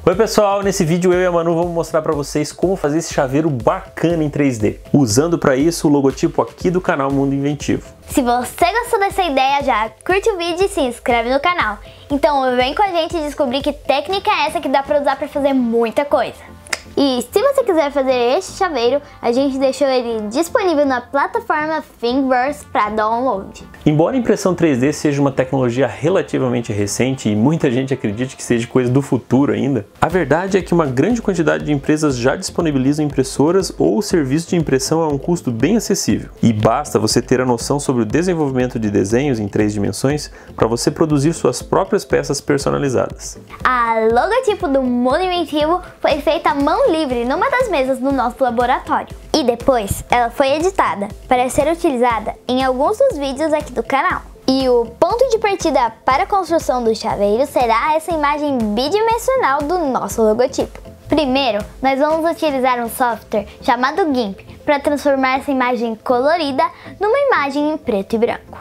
Oi pessoal, nesse vídeo eu e a Manu vamos mostrar para vocês como fazer esse chaveiro bacana em 3D, usando para isso o logotipo aqui do canal Mundo Inventivo. Se você gostou dessa ideia, já curte o vídeo e se inscreve no canal. Então vem com a gente descobrir que técnica é essa que dá para usar para fazer muita coisa. E se você quiser fazer este chaveiro, a gente deixou ele disponível na plataforma Thingiverse para download. Embora a impressão 3D seja uma tecnologia relativamente recente e muita gente acredite que seja coisa do futuro ainda, a verdade é que uma grande quantidade de empresas já disponibilizam impressoras ou serviços de impressão a um custo bem acessível. E basta você ter a noção sobre o desenvolvimento de desenhos em 3 dimensões para você produzir suas próprias peças personalizadas. A logotipo do Mundo Inventivo foi feita à mão livre numa das mesas do nosso laboratório. E depois ela foi editada para ser utilizada em alguns dos vídeos aqui do canal. E o ponto de partida para a construção do chaveiro será essa imagem bidimensional do nosso logotipo. Primeiro, nós vamos utilizar um software chamado GIMP para transformar essa imagem colorida numa imagem em preto e branco.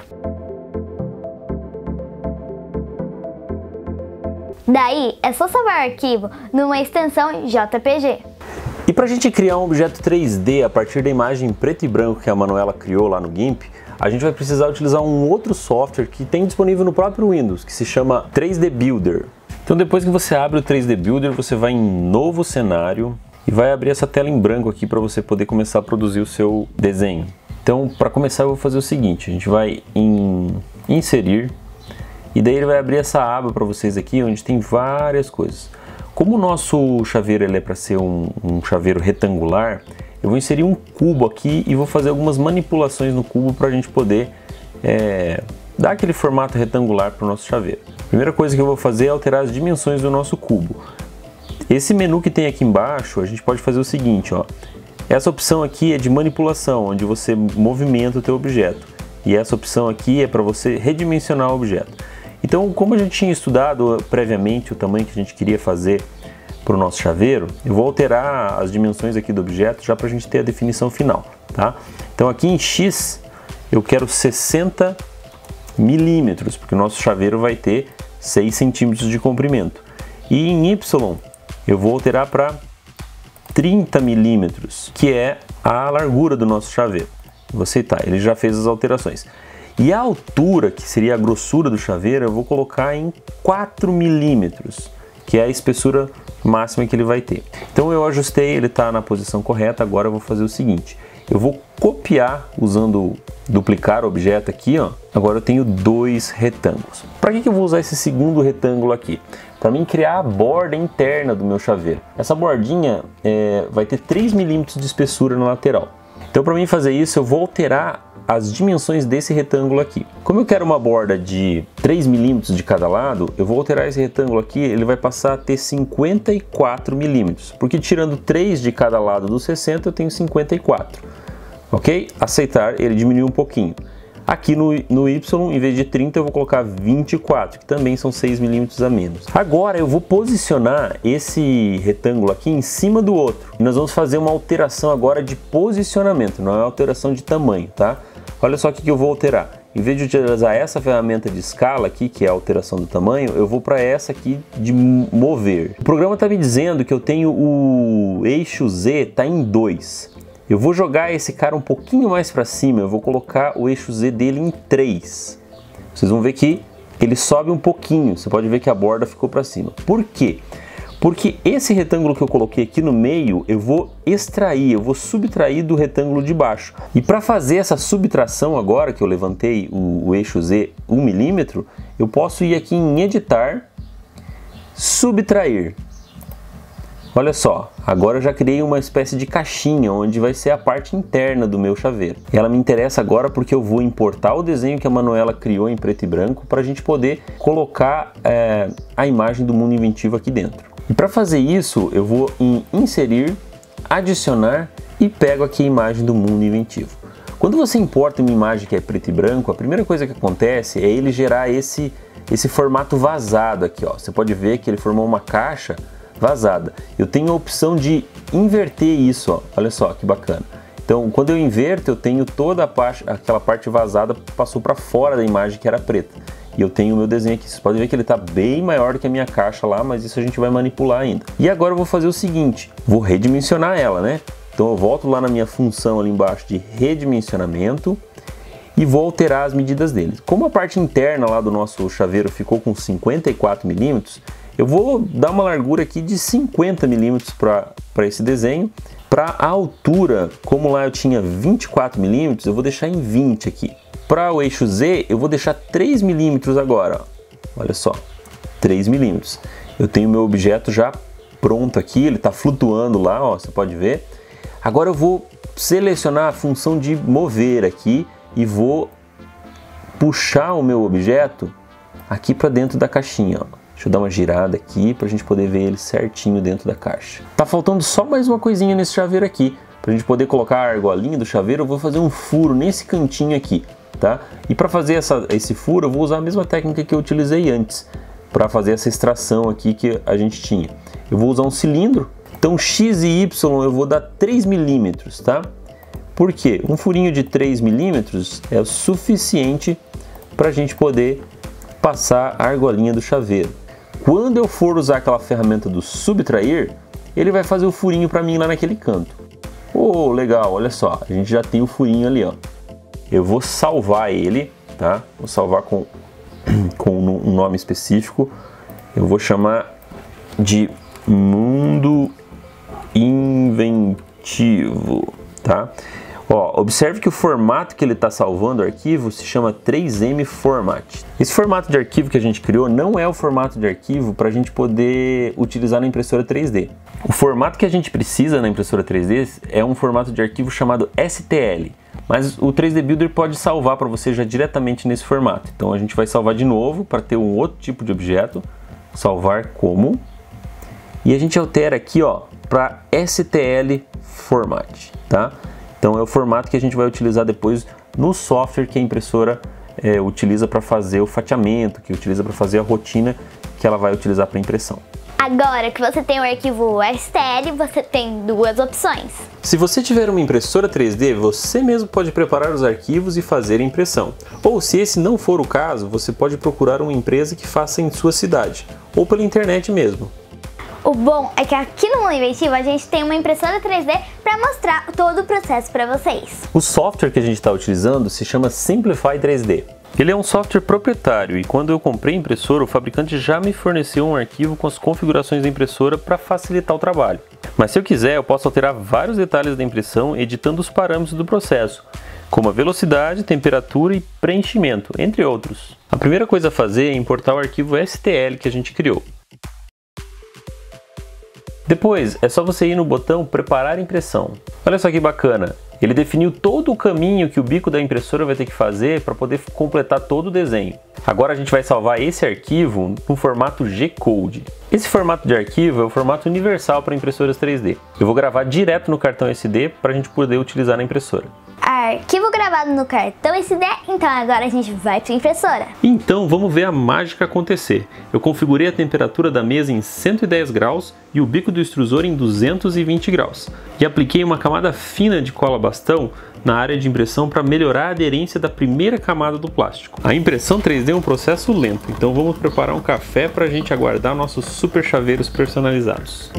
Daí é só salvar o arquivo numa extensão JPG. E para a gente criar um objeto 3D a partir da imagem em preto e branco que a Manuela criou lá no GIMP, a gente vai precisar utilizar um outro software que tem disponível no próprio Windows, que se chama 3D Builder. Então depois que você abre o 3D Builder, você vai em Novo Cenário e vai abrir essa tela em branco aqui para você poder começar a produzir o seu desenho. Então para começar eu vou fazer o seguinte, a gente vai em Inserir, e daí ele vai abrir essa aba para vocês aqui, onde tem várias coisas. Como o nosso chaveiro ele é para ser um chaveiro retangular, eu vou inserir um cubo aqui e vou fazer algumas manipulações no cubo para a gente poder dar aquele formato retangular para o nosso chaveiro. A primeira coisa que eu vou fazer é alterar as dimensões do nosso cubo. Esse menu que tem aqui embaixo, a gente pode fazer o seguinte, ó. Essa opção aqui é de manipulação, onde você movimenta o teu objeto. E essa opção aqui é para você redimensionar o objeto. Então, como a gente tinha estudado previamente o tamanho que a gente queria fazer para o nosso chaveiro, eu vou alterar as dimensões aqui do objeto já para a gente ter a definição final, tá? Então aqui em X eu quero 60 milímetros, porque o nosso chaveiro vai ter 6 centímetros de comprimento. E em Y eu vou alterar para 30 milímetros, que é a largura do nosso chaveiro. Vou aceitar, ele já fez as alterações. E a altura, que seria a grossura do chaveiro, eu vou colocar em 4 milímetros, que é a espessura máxima que ele vai ter. Então eu ajustei, ele está na posição correta, agora eu vou fazer o seguinte. Eu vou copiar, usando duplicar o objeto aqui, ó. Agora eu tenho 2 retângulos. Para que eu vou usar esse segundo retângulo aqui? Para mim criar a borda interna do meu chaveiro. Essa bordinha vai ter 3 milímetros de espessura na lateral. Então para mim fazer isso eu vou alterar as dimensões desse retângulo aqui. Como eu quero uma borda de 3 milímetros de cada lado, eu vou alterar esse retângulo aqui, ele vai passar a ter 54 milímetros, porque tirando 3 de cada lado dos 60 eu tenho 54, ok? Aceitar, ele diminuiu um pouquinho. Aqui no Y, em vez de 30, eu vou colocar 24, que também são 6 milímetros a menos. Agora eu vou posicionar esse retângulo aqui em cima do outro. E nós vamos fazer uma alteração agora de posicionamento, não é alteração de tamanho, tá? Olha só o que eu vou alterar. Em vez de utilizar essa ferramenta de escala aqui, que é a alteração do tamanho, eu vou para essa aqui de mover. O programa está me dizendo que eu tenho o eixo Z tá em 2. Eu vou jogar esse cara um pouquinho mais para cima, eu vou colocar o eixo Z dele em 3. Vocês vão ver que ele sobe um pouquinho, você pode ver que a borda ficou para cima. Por quê? Porque esse retângulo que eu coloquei aqui no meio, eu vou extrair, eu vou subtrair do retângulo de baixo. E para fazer essa subtração agora, que eu levantei o eixo Z 1 milímetro, eu posso ir aqui em editar, subtrair. Olha só, agora eu já criei uma espécie de caixinha, onde vai ser a parte interna do meu chaveiro. Ela me interessa agora porque eu vou importar o desenho que a Manuela criou em preto e branco para a gente poder colocar a imagem do Mundo Inventivo aqui dentro. E para fazer isso, eu vou em Inserir, Adicionar e pego aqui a imagem do Mundo Inventivo. Quando você importa uma imagem que é preto e branco, a primeira coisa que acontece é ele gerar esse formato vazado aqui, ó. Você pode ver que ele formou uma caixa vazada. Eu tenho a opção de inverter isso, ó. Olha só que bacana. Então, quando eu inverto, eu tenho toda aquela parte vazada passou para fora da imagem que era preta. e eu tenho o meu desenho aqui. Vocês podem ver que ele está bem maior do que a minha caixa lá, mas isso a gente vai manipular ainda. E agora eu vou fazer o seguinte, vou redimensionar ela, né? Então eu volto lá na minha função ali embaixo de redimensionamento e vou alterar as medidas dele. Como a parte interna lá do nosso chaveiro ficou com 54 milímetros, eu vou dar uma largura aqui de 50 milímetros para esse desenho. Para a altura, como lá eu tinha 24 milímetros, eu vou deixar em 20 aqui. Para o eixo Z, eu vou deixar 3 milímetros agora. Ó. Olha só, 3 milímetros. Eu tenho meu objeto já pronto aqui, ele está flutuando lá, ó, você pode ver. Agora eu vou selecionar a função de mover aqui e vou puxar o meu objeto aqui para dentro da caixinha, ó. Deixa eu dar uma girada aqui para a gente poder ver ele certinho dentro da caixa. Tá faltando só mais uma coisinha nesse chaveiro aqui. Para a gente poder colocar a argolinha do chaveiro, eu vou fazer um furo nesse cantinho aqui, tá? E para fazer esse furo, eu vou usar a mesma técnica que eu utilizei antes, para fazer essa extração aqui que a gente tinha. Eu vou usar um cilindro, então X e Y eu vou dar 3 milímetros, tá? Por quê? Um furinho de 3 milímetros é o suficiente para a gente poder passar a argolinha do chaveiro. Quando eu for usar aquela ferramenta do subtrair, ele vai fazer o furinho para mim lá naquele canto. Oh, legal, olha só, a gente já tem o furinho ali, ó. Eu vou salvar ele, tá? Vou salvar com um nome específico. Eu vou chamar de Mundo Inventivo, tá? Ó, observe que o formato que ele está salvando o arquivo se chama 3M Format. Esse formato de arquivo que a gente criou não é o formato de arquivo para a gente poder utilizar na impressora 3D. O formato que a gente precisa na impressora 3D é um formato de arquivo chamado STL, mas o 3D Builder pode salvar para você já diretamente nesse formato. Então a gente vai salvar de novo para ter um outro tipo de objeto, salvar como, e a gente altera aqui, ó, para STL Format, tá? Então é o formato que a gente vai utilizar depois no software que a impressora utiliza para fazer o fatiamento, que utiliza para fazer a rotina que ela vai utilizar para impressão. Agora que você tem o arquivo STL, você tem duas opções. Se você tiver uma impressora 3D, você mesmo pode preparar os arquivos e fazer a impressão. Ou se esse não for o caso, você pode procurar uma empresa que faça em sua cidade, ou pela internet mesmo. O bom é que aqui no Mundo Inventivo a gente tem uma impressora 3D para mostrar todo o processo para vocês. O software que a gente está utilizando se chama Simplify 3D. Ele é um software proprietário e quando eu comprei a impressora, o fabricante já me forneceu um arquivo com as configurações da impressora para facilitar o trabalho. Mas se eu quiser, eu posso alterar vários detalhes da impressão editando os parâmetros do processo, como a velocidade, temperatura e preenchimento, entre outros. A primeira coisa a fazer é importar o arquivo STL que a gente criou. Depois, é só você ir no botão Preparar impressão. Olha só que bacana, ele definiu todo o caminho que o bico da impressora vai ter que fazer para poder completar todo o desenho. Agora a gente vai salvar esse arquivo no formato G-Code. Esse formato de arquivo é o formato universal para impressoras 3D. Eu vou gravar direto no cartão SD para a gente poder utilizar na impressora. Arquivo gravado no cartão SD, então agora a gente vai para a impressora. Então vamos ver a mágica acontecer. Eu configurei a temperatura da mesa em 110 graus e o bico do extrusor em 220 graus. E apliquei uma camada fina de cola bastão na área de impressão para melhorar a aderência da primeira camada do plástico. A impressão 3D é um processo lento, então vamos preparar um café para a gente aguardar nossos super chaveiros personalizados.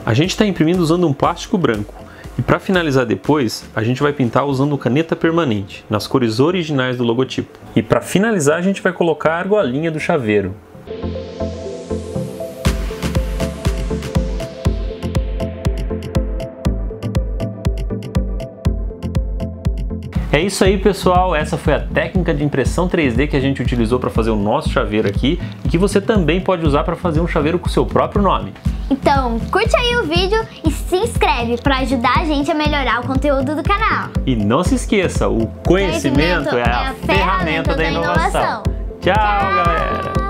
A gente está imprimindo usando um plástico branco e para finalizar depois, a gente vai pintar usando caneta permanente, nas cores originais do logotipo. E para finalizar a gente vai colocar a argolinha do chaveiro. É isso aí, pessoal, essa foi a técnica de impressão 3D que a gente utilizou para fazer o nosso chaveiro aqui e que você também pode usar para fazer um chaveiro com o seu próprio nome. Então, curte aí o vídeo e se inscreve para ajudar a gente a melhorar o conteúdo do canal. E não se esqueça, o conhecimento é a ferramenta da inovação. Tchau, galera!